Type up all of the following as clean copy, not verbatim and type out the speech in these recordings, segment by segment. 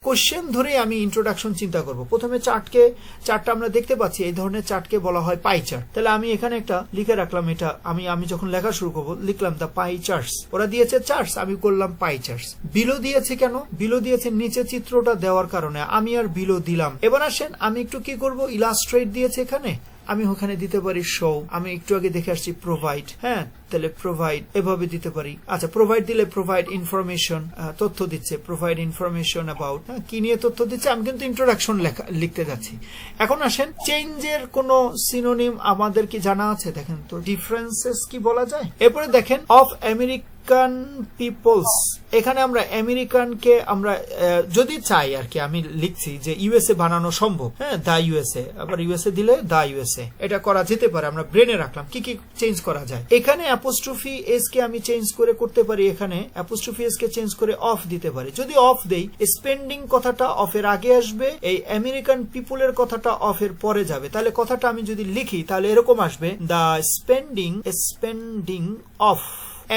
Question ধরে আমি introduction চিন্তা করব। প্রথমে চার্টটা আমরা দেখতে পাচ্ছি, এই ধরনের চার্টকে বলা হয় পাই চার্ট। তাহলে আমি এখানে একটা লিখে রাখলাম, এটা আমি যখন লেখা শুরু করব লিখলাম দ্য পাই চার্টস। ওরা দিয়েছে চার্টস, আমি করলাম পাই চার্টস। বিলো দিয়েছে কেন? বিলো দিয়েছে নিচে চিত্রটা দেওয়ার কারণে, আমি আর বিলো দিলাম। এবার আসেন আমি একটু কি করব, ইলাস্ট্রেট দিয়েছে এখানে, আমি ওখানে দিতে পারি শো। আমি একটু আগে দেখে আসছি প্রোভাইড, হ্যাঁ, তাহলে প্রোভাইড এভাবে দিতে পারি। আচ্ছা, প্রোভাইড দিলে প্রোভাইড ইনফরমেশন, তথ্য দিচ্ছে, প্রোভাইড ইনফরমেশন অ্যাবাউট, কি নিয়ে তথ্য দিচ্ছে। আমি কিন্তু ইন্ট্রোডাকশন লিখতে যাচ্ছি। এখন আসেন চেঞ্জের কোন সিনোনিম আমাদের কি জানা আছে? দেখেন তো ডিফারেন্সেস কি বলা যায়। এরপরে দেখেন অফ আমেরিকান পিপলস, এখানে আমরা আমেরিকানকে আমরা যদি চাই আর কি, আমি লিখছি যে ইউএসএ বানানো সম্ভব, হ্যাঁ, দা ইউএসএ, আবার ইউএসএ দিলে দা ইউএসএ, এটা করা যেতে পারে। আমরা ব্রেনে রাখলাম কি কি চেঞ্জ করা যায়। এখানে অ্যাপোস্ট্রফি এস কে আমি চেঞ্জ করতে পারি, এখানে অ্যাপোস্ট্রফি এস কে চেঞ্জ করে অফ দিতে পারি। যদি অফ দেই, স্পেন্ডিং কথাটা অফের আগে আসবে, এই আমেরিকান পিপুলের কথাটা অফের পরে যাবে। তাহলে কথাটা আমি যদি লিখি তাহলে এরকম আসবে, দা স্পেন্ডিং অফ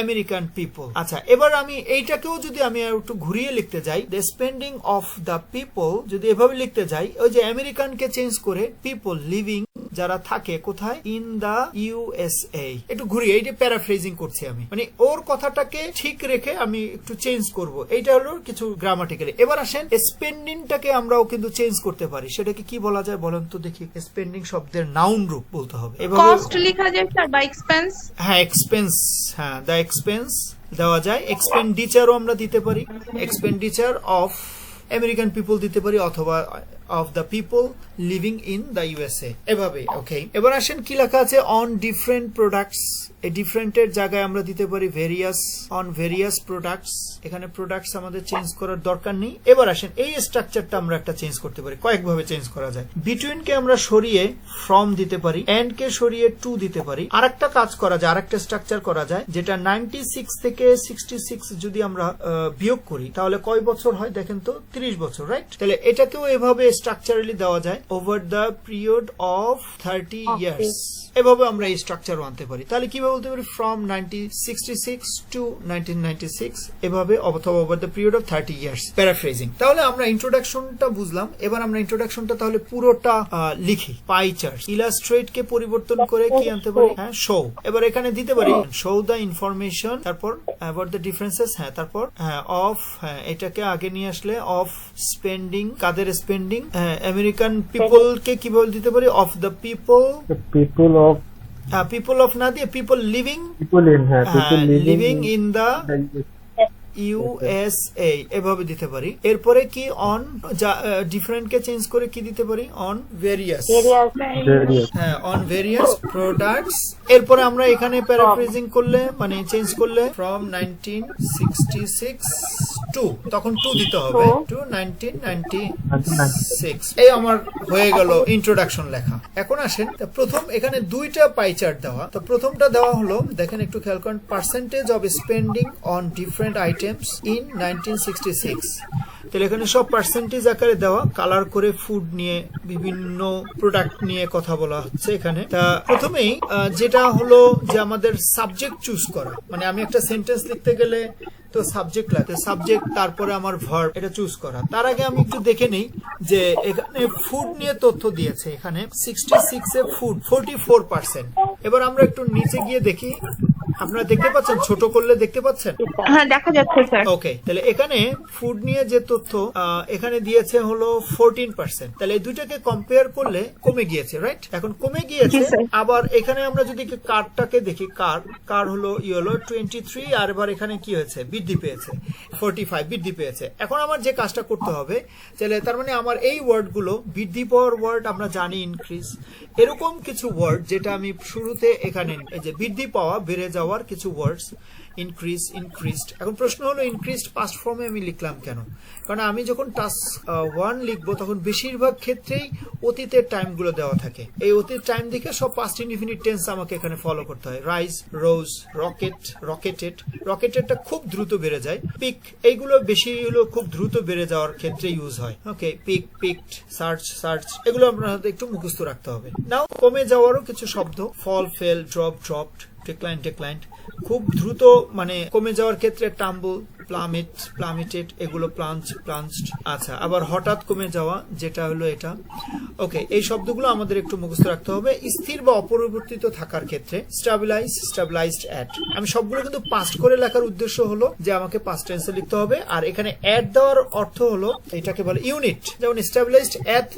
আমেরিকান পিপল। আচ্ছা, এবার আমি এইটাকেও যদি আমি একটু ঘুরিয়ে লিখতে যাই, the spending of the people, যদি এভাবে লিখতে যাই, ওই যে আমেরিকানকে চেঞ্জ করে পিপল লিভিং, যারা থাকে কোথায়, ইন দা ইউএসএ, একটু ঘুরিয়ে, এইটা প্যারাফ্রেজিং করছি আমি, মানে ওর কথাটাকে ঠিক রেখে আমি একটু চেঞ্জ করব। এইটা হলো কিছু গ্রামাটিক্যালি। এবার আসেন স্পেন্ডিংটাকে আমরাও কিন্তু চেঞ্জ করতে পারি। সেটাকে কি বলা যায় বলেন তো দেখি? স্পেন্ডিং শব্দের নাউন রূপ বলতে হবে। কস্ট লেখা যায় স্যার, বা এক্সপেন্স। হ্যাঁ, এক্সপেন্স, হ্যাঁ, দা এক্সপেন্স দেওয়া যায়। এক্সপেন্ডিচারও আমরা দিতে পারি, এক্সপেন্ডিচার অফ আমেরিকান পিপল দিতে পারি, অথবা of the people living in the USA, এভাবে। ওকে, এবার আসেন কি লেখা আছে, অন ডিফারেন্ট প্রোডাক্টস। এই ডিফারেন্টের জায়গায় আমরা দিতে পারি ভেরিয়াস, অন ভেরিয়াস প্রোডাক্টস। এখানে প্রোডাক্টস আমাদের চেঞ্জ করার দরকার নেই। এবার আসেন এই স্ট্রাকচারটা আমরা একটা চেঞ্জ করতে পারি, কয়েকভাবে চেঞ্জ করা যায়। বিটুইন কে আমরা সরিয়ে ফ্রম দিতে পারি, এন্ড কে সরিয়ে টু দিতে পারি। আরেকটা কাজ করা যায়, আরেকটা স্ট্রাকচার করা যায়, যেটা 96 থেকে 66 যদি আমরা বিয়োগ করি তাহলে কয় বছর হয় দেখেন তো? 30 বছর, রাইট? তাহলে এটাকেও এভাবে স্ট্রাকচারালি দেওয়া যায়, over the period of 30 years. এভাবে আমরা এই স্ট্রাকচার আনতে পারি। তাহলে কিভাবে বলতে পারি? ফ্রম 1966 টু 1996, এভাবে, অথবা over the period of 30 years, paraphrasing. তাহলে আমরা ইন্ট্রোডাকশনটা বুঝলাম। এবার আমরা ইন্ট্রোডাকশনটা তাহলে পুরোটা লিখি। পাই চার্ট, ইলাস্ট্রেট কে পরিবর্তন করে কি আনতে পারি? হ্যাঁ, শো। এবার এখানে দিতে পারি শো দ্য ইনফরমেশন, তারপর অ্যাবাউট দ্য ডিফারেন্সেস, হ্যাঁ, তারপর অফ, হ্যাঁ, এটাকে আগে নিয়ে আসলে অফ স্পেন্ডিং, কাদের স্পেন্ডিং? আমেরিকান পিপল কে কিভাবে দিতে পারি? Of the people, people of না দিয়ে people living, living in the USA, এভাবে দিতে পারি। এরপরে কি অন, ডিফারেন্ট কে চেঞ্জ করে কি দিতে পারি? অন ভেরিয়াস, হ্যাঁ, অন ভেরিয়াস প্রোডাক্টস। এরপরে আমরা এখানে প্যারাফ্রেজিং করলে, মানে চেঞ্জ করলে ফ্রম 1966 টু, তখন টু দিতে হবে, টু 1996। এই আমার হয়ে গেল ইন্ট্রোডাকশন লেখা। এখন আসেন প্রথম, এখানে দুইটা পাই চার্ট দেওয়া। তো প্রথমটা দেওয়া হলো, দেখেন একটু খেয়াল করেন, percentage of spending on different items in 1966। তাহলে এখানে সব পার্সেন্টেজ আকারে দেওয়া, কালার করে ফুড নিয়ে, বিভিন্ন প্রোডাক্ট নিয়ে কথা বলা হচ্ছে এখানে। তা প্রথমেই যেটা হলো যে আমাদের সাবজেক্ট চুজ করা, মানে আমি একটা সেন্টেন্স লিখতে গেলে তো সাবজেক্ট লাগে, সাবজেক্ট, তারপরে আমার ভার্ব, এটা চুজ করা। তার আগে আমি একটু দেখে নেই যে এখানে ফুড নিয়ে তথ্য দিয়েছে, এখানে 66 এ ফুড 44%। এবার আমরা একটু নিচে গিয়ে দেখি, আপনারা দেখতে পাচ্ছেন? ছোট করলে দেখতে পাচ্ছেন? হ্যাঁ, দেখা যাচ্ছে স্যার। ওকে, তাহলে এখানে ফুড নিয়ে যে তথ্য এখানে দিয়েছে হলো 14%। তাহলে এই দুইটাকে কম্পেয়ার করলে কমে গিয়েছে, রাইট? এখন কমে গিয়েছে। আবার এখানে আমরা যদি কারটাকে দেখি, কার হলো 23, আর এবার এখানে কি হয়েছে? বৃদ্ধি পেয়েছে, 45 বৃদ্ধি পেয়েছে। এখন আমার যে কাজটা করতে হবে, তাহলে তার মানে আমার এই ওয়ার্ড গুলো, বৃদ্ধি পাওয়ার ওয়ার্ড আমরা জানি ইনক্রিজ, এরকম কিছু ওয়ার্ড যেটা আমি শুরুতে এখানে, এই যে বৃদ্ধি পাওয়া, বেড়ে যাওয়ার কিছু ওয়ার্ডস, ইনক্রিজ, ইনক্রিজড। এখন প্রশ্ন হলো ইনক্রিজড পাস্ট ফর্মে আমি লিখলাম কেন? কারণ আমি যখন টাস্ক 1 লিখবো তখন বেশিরভাগ ক্ষেত্রেই অতীতের টাইমগুলো দেওয়া থাকে। এই অতীত টাইম দিকে সব পাস্ট ইনডিফিনিট টেন্স আমাকে এখানে ফলো করতে হয়। রাইজ, রোজ, রকেট, রকেটেড, রকেটেডটা খুব দ্রুত বেড়ে যায়। পিক, এইগুলো বেশি হলো খুব দ্রুত বেড়ে যাওয়ার ক্ষেত্রে ইউজ হয়। ওকে, পিক, পিকড, সার্চ, সার্চ, এগুলো আপনাদের একটু মুখস্থ রাখতে হবে। নাও কমে যাওয়ারও কিছু শব্দ, ফল, ফেল, ড্রপ, ড্রপড, ডিক্লাইন খুব দ্রুত মানে কমে যাওয়ার ক্ষেত্রে টাম্বল, প্লামেটেড এগুলো প্লাঞ্চড। আচ্ছা, আবার হঠাৎ কমে যাওয়া যেটা হলো এটা। ওকে, এই শব্দগুলো আমাদের একটু মুখস্থ রাখতে হবে। স্থির বা অপরিবর্তিত থাকার ক্ষেত্রে স্টাবিলাইজড অ্যাট। আমি সবগুলো কিন্তু পাস্ট করে লেখার উদ্দেশ্য হলো যে আমাকে পাস্ট টেন্সে লিখতে হবে। আর এখানে অ্যাট দেওয়ার অর্থ হলো এটাকে বলে ইউনিট। যেমন স্টাবিলাইজড অ্যাট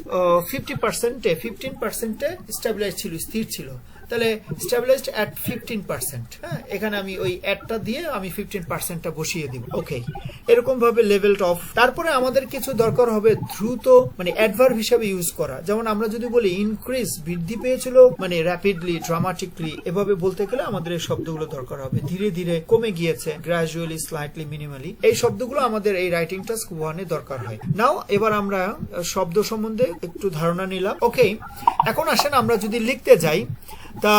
15% স্টাবিলাইজ ছিল, স্থির ছিল, তাহলে স্টাবিলাইজড অ্যাট 15%। হ্যাঁ, এখানে আমি ওই অ্যাটটা দিয়ে আমি 15%টা বসিয়ে দিব। ওকে, এরকম ভাবে লেভেলড অফ। তারপরে আমাদের কিছু দরকার হবে দ্রুত মানে অ্যাডভার্ব হিসাবে ইউজ করা। যেমন আমরা যদি বলি ইনক্রিজ, বৃদ্ধি পেয়েছিল, মানে র্যাপিডলি, ড্রামাটিকলি, এভাবে বলতে গেলে আমাদের এই শব্দগুলো দরকার হবে। ধীরে ধীরে কমে গিয়েছে, গ্র্যাজুয়ালি, স্লাইটলি, মিনিমালি, এই শব্দগুলো আমাদের এই রাইটিং টাস্ক 1-এ দরকার হয়। নাও এবার আমরা শব্দ সম্বন্ধে একটু ধারণা নিলাম। ওকে, এখন আসেন আমরা যদি লিখতে যাই, তা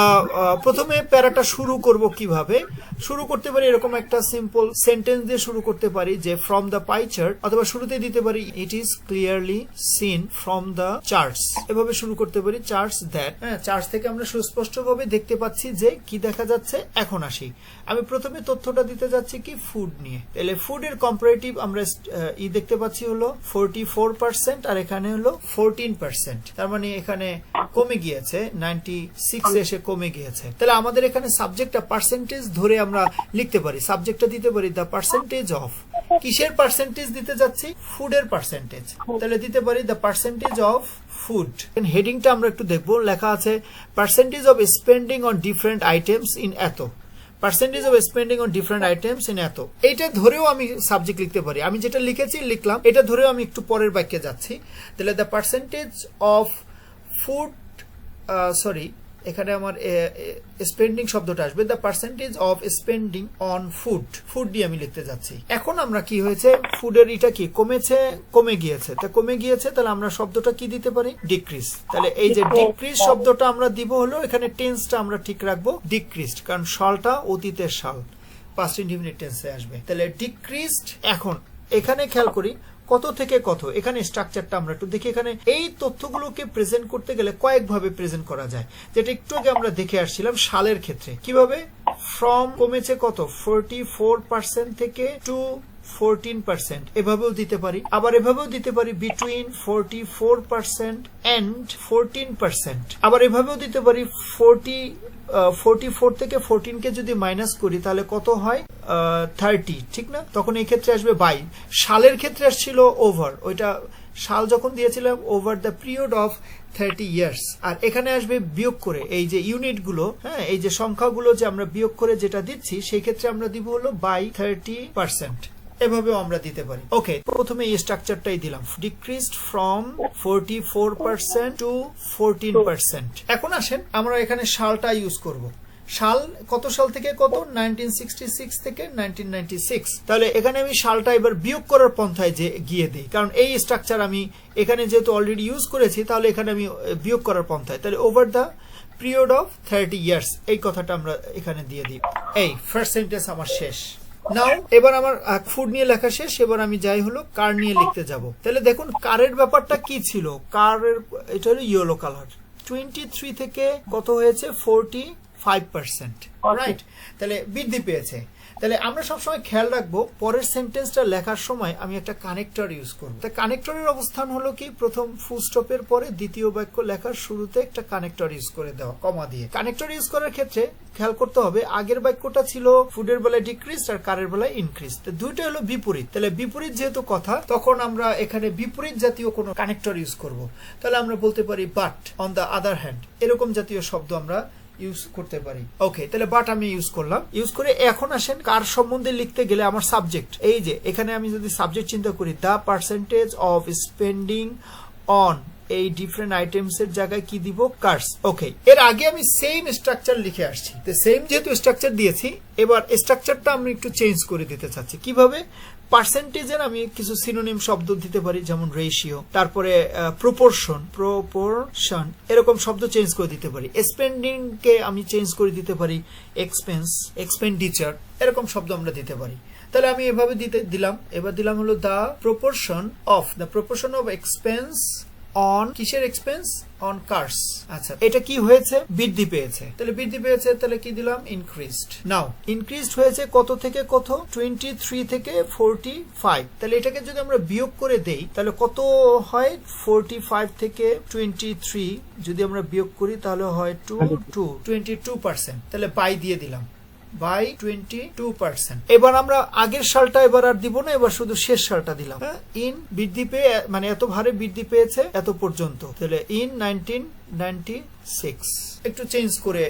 প্রথমে প্যারাটা শুরু করব কিভাবে? শুরু করতে পারি এরকম একটা সিম্পল সেন্টেন্স দিয়ে শুরু করতে পারি যে ফ্রম দ্য পাই চার্ট, অথবা শুরুতে দিতে পারি it is clearly seen from the charts. এভাবে শুরু করতে পারি চার্টস দ্যাট। হ্যাঁ, চার্টস থেকে আমরা সুস্পষ্টভাবে দেখতে পাচ্ছি যে কি দেখা যাচ্ছে। এখন আসি, আমি প্রথমে তথ্যটা দিতে যাচ্ছি কি ফুড নিয়ে। তাহলে ফুডের কম্পারেটিভ আমরা দেখতে পাচ্ছি হলো 44%, আর এখানে হলো 14%। তার মানে এখানে কমে গিয়েছে, 96 এসে কমে গিয়েছে। তাহলে আমাদের এখানে সাবজেক্টটা পার্সেন্টেজ ধরে আমরা লিখতে পারি। সাবজেক্টটা দিতে পারি দ্য পার্সেন্টেজ অফ। কিসের পার্সেন্টেজ দিতে যাচ্ছি? ফুডের পার্সেন্টেজ। তাহলে দিতে পারি দ্য পার্সেন্টেজ অফ ফুড। হেডিংটা আমরা একটু দেখবো, লেখা আছে percentage of spending on different items in এত। Percentage of spending on different items in এত, এইটা ধরেও আমি সাবজেক্ট লিখতে পারি। আমি যেটা লিখলাম এটা ধরেও আমি একটু পরের বাক্যে যাচ্ছি। তাহলে দ্য পার্সেন্টেজ অফ ফুড, এখানে আমার স্পেন্ডিং শব্দটা আসবে, the percentage of spending on food দিয়ে আমি লিখতে যাচ্ছি। এখন আমরা কি হয়েছে, ফুডের এটা কি কমেছে, কমে গিয়েছে। তা কমে গিয়েছে, তাহলে আমরা শব্দটা কি দিতে পারি? ডিক্রিজ। তাহলে এই যে ডিক্রিজ শব্দটা আমরা দিব হলো, এখানে টেন্সটা আমরা ঠিক রাখবো ডিক্রিজড, কারণ সালটা অতীতের সাল, পাস্ট ইনডিফিনিট টেন্সে আসবে। তাহলে ডিক্রিজড। এখন এখানে খেয়াল করি কত থেকে কত, এখানে স্ট্রাকচারটা আমরা একটু দেখি। এখানে এই তথ্যগুলোকে প্রেজেন্ট করতে গেলে কয়েকভাবে প্রেজেন্ট করা যায়, যেটা একটু আগে আমরা দেখে আসছিলাম সালের ক্ষেত্রে। কিভাবে? ফ্রম কমেছে কত, 44% থেকে টু 14%, এভাবেও দিতে পারি। আবার এভাবেও দিতে পারি বিটুইন 44% এন্ড 14%। আবার এভাবেও দিতে পারি 44 থেকে 14 কে যদি মাইনাস করি তাহলে কত হয়? 30, ঠিক না? তখন এই ক্ষেত্রে আসবে বাই। সালের ক্ষেত্রে আসছিল ওভার, ওইটা সাল যখন দিয়েছিলাম over the period of 30 years. আর এখানে আসবে বিয়োগ করে, এই যে ইউনিট গুলো, হ্যাঁ, এই যে সংখ্যাগুলো যে আমরা বিয়োগ করে যেটা দিচ্ছি, সেই ক্ষেত্রে আমরা দিব হলো বাই 30%। এভাবেও আমরা দিতে পারি। ওকে, প্রথমে এই স্ট্রাকচারটাই দিলাম, ডিক্রিজড ফ্রম 44% টু 14%। এখন আসেন আমরা এখানে সালটা ইউজ করব। সাল কত সাল থেকে কত? 1966 থেকে 1996। তাহলে এখানে আমি সালটা এবার বিয়োগ করার পন্থায় যে গিয়ে দিই, কারণ এই স্ট্রাকচার আমি এখানে যেহেতু অলরেডি ইউজ করেছি, তাহলে এখানে আমি বিয়োগ করার পন্থায়, তাহলে over the period of 30 years এই কথাটা আমরা এখানে দিয়ে দিই। এই ফার্স্ট সেন্টেন্স আমার শেষ। নাও এবার আমার ফুড নিয়ে লেখা শেষ। এবার আমি যাই হলো কার নিয়ে লিখতে যাব। তাহলে দেখুন কারের ব্যাপারটা কি ছিল। কারের এটা হলো ইয়েলো কালার। 23 থেকে কত হয়েছে? 45%, রাইট? তাহলে বৃদ্ধি পেয়েছে। তাহলে আমরা সবসময় খেয়াল রাখবো পরের সেন্টেন্সটা লেখার সময় আমি একটা কানেক্টর ইউজ করবো। তা কানেক্টরের অবস্থান হলো কি, প্রথম ফুল স্টপের পরে দ্বিতীয় বাক্য লেখার শুরুতে একটা কানেক্টর ইউজ করে দেওয়া, কমা দিয়ে। কানেক্টর ইউজ করার ক্ষেত্রে খেয়াল করতে হবে আগের বাক্যটা ছিল ফুডের বেলায় ডিক্রিজ আর কারের বেলায় ইনক্রিজ। দুইটা হলো বিপরীত। তাহলে বিপরীত যেহেতু কথা, তখন আমরা এখানে বিপরীত জাতীয় কোনো কানেক্টর ইউজ করব। তাহলে আমরা বলতে পারি but on the other hand, এরকম জাতীয় শব্দ আমরা ইউজ করতে পারি। ওকে, তাহলে বাট আমি ইউজ করলাম। ইউজ করে এখন আসেন কার সম্বন্ধে লিখতে গেলে আমার সাবজেক্ট, এই যে এখানে আমি যদি সাবজেক্ট চিন্তা করি, the percentage of spending on এই ডিফারেন্ট আইটেমস এর জায়গায় কি দিব? কার্স। ওকে, এর আগে আমি সেম স্ট্রাকচার লিখে আসছি। তো সেম যেহেতু স্ট্রাকচার দিয়েছি, এবার স্ট্রাকচারটা আমি একটু চেঞ্জ করে দিতে চাচ্ছি। কিভাবে? পার্সেন্টেজের আমি কিছু সিনোনিম শব্দ দিতে পারি, যেমন রেশিও, তারপরে প্রপোর্শন, এরকম শব্দ চেঞ্জ করে দিতে পারি। স্পেন্ডিং কে আমি চেঞ্জ করে দিতে পারি এক্সপেন্স, এক্সপেন্ডিচার, এরকম শব্দ আমরা দিতে পারি। তাহলে আমি এভাবে দিলাম। এবার দিলাম হলো the proportion of expense on কিসের এক্সপেন্স? On cars. আচ্ছা, এটা কি হয়েছে? বৃদ্ধি পেয়েছে। তাহলে বৃদ্ধি পেয়েছে, তাহলে কি দিলাম? ইনক্রিজড। নাও ইনক্রিজড হয়েছে কত থেকে কত? 23 থেকে 45। তাহলে এটাকে যদি আমরা বিয়োগ করে দেই তাহলে কত হয়? 45 থেকে 23 যদি আমরা বিয়োগ করি তাহলে হয় 22%। তাহলে বাই দিয়ে দিলাম, বাই 22%। এবার আমরা আগের সালটা এবার আর দিব না, এবার শুধু শেষ সালটা দিলাম। ইন বৃদ্ধি পেয়ে, মানে এত ভারে বৃদ্ধি পেয়েছে এত পর্যন্ত। তাহলে ইন 1996 একটু চেঞ্জ করে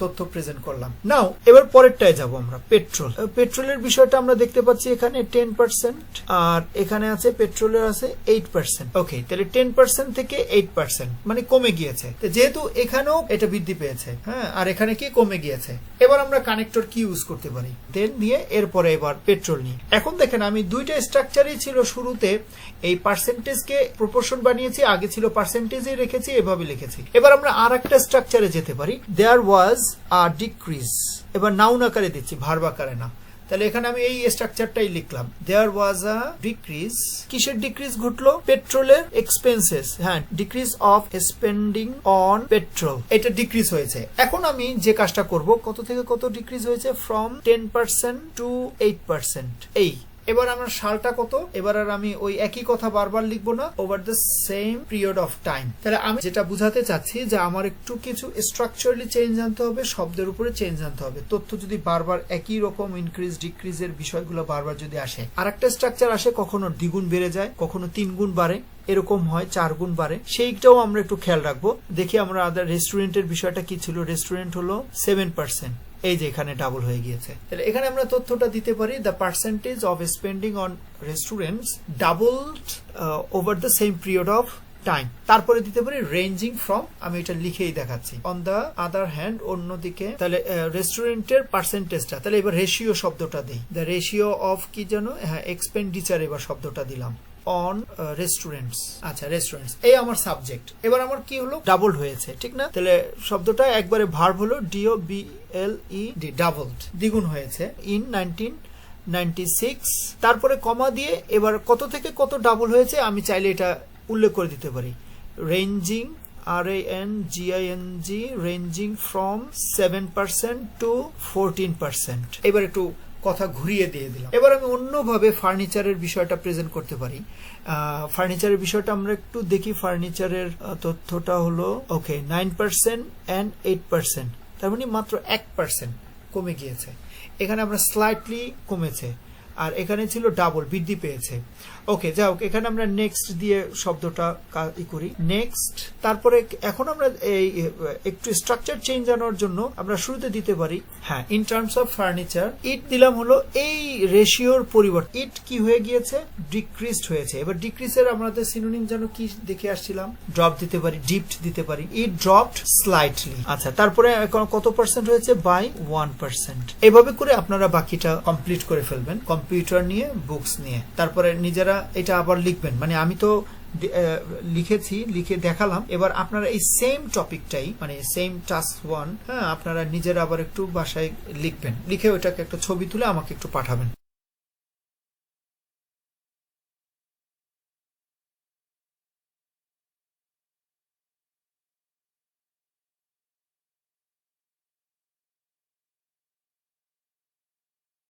তথ্য প্রেজেন্ট করলাম। নাও এবার পরেরটায় যাব আমরা, পেট্রোল। পেট্রোলের বিষয়টা আমরা দেখতে পাচ্ছি এখানে 10%, আর এখানে আছে পেট্রোলের আছে 8%। ওকে, তাহলে 10% থেকে 8% মানে কমে গিয়েছে। যেহেতু এখানেও এটা বৃদ্ধি পেয়েছে, হ্যাঁ, আর এখানে কি কমে গিয়েছে। এবার আমরা কানেক্টর কি ইউজ করতে পারি? দেন নিয়ে এরপরে এবার পেট্রোল নিয়ে। এখন দেখেন আমি দুইটা স্ট্রাকচারই ছিল, শুরুতে এই পার্সেন্টেজকে প্রপোর্শন বানিয়েছি, আগে ছিল পার্সেন্টেজে রেখেছি, এভাবে লিখেছি। এবার আমরা আর একটা স্ট্রাকচারে যেতে পারি, দেয়ার ওয়াজ আ ডিক্রিজ। এবার নাউন আকারে দিচ্ছি, ভার্ব আকারে না। তাহলে এখানে আমি এই স্ট্রাকচারটাই লিখলাম, দেয়ার ওয়াজ আ ডিক্রিজ। কিসের ডিক্রিজ ঘটলো? পেট্রোলের এক্সপেন্সেস, হ্যাঁ, decrease of spending on petrol, এটা ডিক্রিজ হয়েছে। এখন আমি যে কাজটা করব, কত থেকে কত ডিক্রিজ হয়েছে? From 10% to 8%। এই এবার আমার সালটা কত? এবার আর আমি ওই একই কথা বারবার লিখবো না, over the same period of time. তাহলে আমি যেটা বুঝাতে চাচ্ছি যে আমার একটু কিছু স্ট্রাকচারালি চেঞ্জ আনতে হবে, শব্দের উপরে চেঞ্জ আনতে হবে। তথ্য যদি বারবার একই রকম ইনক্রিজ ডিক্রিজের বিষয়গুলো বারবার যদি আসে, আর একটা স্ট্রাকচার আসে, কখনো দ্বিগুণ বেড়ে যায়, কখনো 3 গুণ বাড়ে, এরকম হয় 4 গুণ বাড়ে, সেইটাও আমরা একটু খেয়াল রাখবো। দেখি আমরা আদার রেস্টুরেন্টের বিষয়টা কি ছিল। রেস্টুরেন্ট হলো 7%, এই যে এখানে ডাবল হয়ে গিয়েছে। তাহলে এখানে আমরা তথ্যটা দিতে পারি, the percentage of spending on restaurants doubled over the same period of time. তারপরে দিতে পারি রেঞ্জিং ফ্রম, আমি এটা লিখেই দেখাচ্ছি। অন দ্য আদার হ্যান্ড, অন্যদিকে, তাহলে রেস্টুরেন্টের পার্সেন্টেজটা, তাহলে এবার রেশিও শব্দটা দিই, দ্য রেশিও অফ কি যেন, হ্যাঁ, এক্সপেন্ডিচার, এবার শব্দটা দিলাম অন রেস্টুরেন্টস। আচ্ছা, রেস্টুরেন্টস এই আমার সাবজেক্ট। এবার আমার কি হলো? ডাবল হয়েছে, ঠিক না? তাহলে শব্দটা একবারে ভার্ব হলো DOBLED, ডাবলড, দ্বিগুণ হয়েছে, ইন 1996। তারপরে কমা দিয়ে এবার কত থেকে কত ডাবল হয়েছে আমি চাইলে এটা উল্লেখ করে দিতে পারি, ranging, RANGING, ranging from 7% to 14%। এবার একটু কথা ঘুরিয়ে দিয়ে দিলাম। এবার আমি অন্যভাবে ফার্নিচারের বিষয়টা প্রেজেন্ট করতে পারি। ফার্নিচারের বিষয়টা আমরা একটু দেখি। ফার্নিচারের তথ্যটা হলো ওকে 9% and 8%, তার মানে মাত্র 1% কমে গিয়েছে। এখানে আমরা স্লাইটলি কমেছে, আর এখানে ছিল ডাবল, বৃদ্ধি পেয়েছে। ওকে, যাই হোক, এখানে আমরা নেক্সট দিয়ে শব্দটা করি, নেক্সট। তারপরে এখন আমরা এই একটু স্ট্রাকচার চেঞ্জ আনার জন্য আমরা শুরুতে দিতে পারি, হ্যাঁ, ইন টার্মস অফ ফার্নিচার, ইট দিলাম হলো এই রেশিওর পরিবর্তন। ইট কি হয়ে গিয়েছে? ডিক্রিজড হয়েছে। এবার ডিক্রিজের আমাদের সিনোনিম যেন কি দেখে আসছিলাম? ড্রপ দিতে পারি, ডিপড দিতে পারি। ইট ড্রপড স্লাইটলি। আচ্ছা, তারপরে কত পার্সেন্ট হয়েছে? বাই 1%। এভাবে করে আপনারা বাকিটা কমপ্লিট করে ফেলবেন, কম্পিউটার নিয়ে, বুকস নিয়ে। তারপরে নিজেরা এটা আবার লিখবেন, মানে আমি তো লিখেছি, লিখে দেখালাম। এবার আপনারা এই সেম টপিকটাই, মানে সেম টাস্ক 1, হ্যাঁ, আপনারা নিজেরা আবার একটু বাসায় লিখবেন, লিখে ওইটাকে একটা ছবি তুলে আমাকে একটু পাঠাবেন।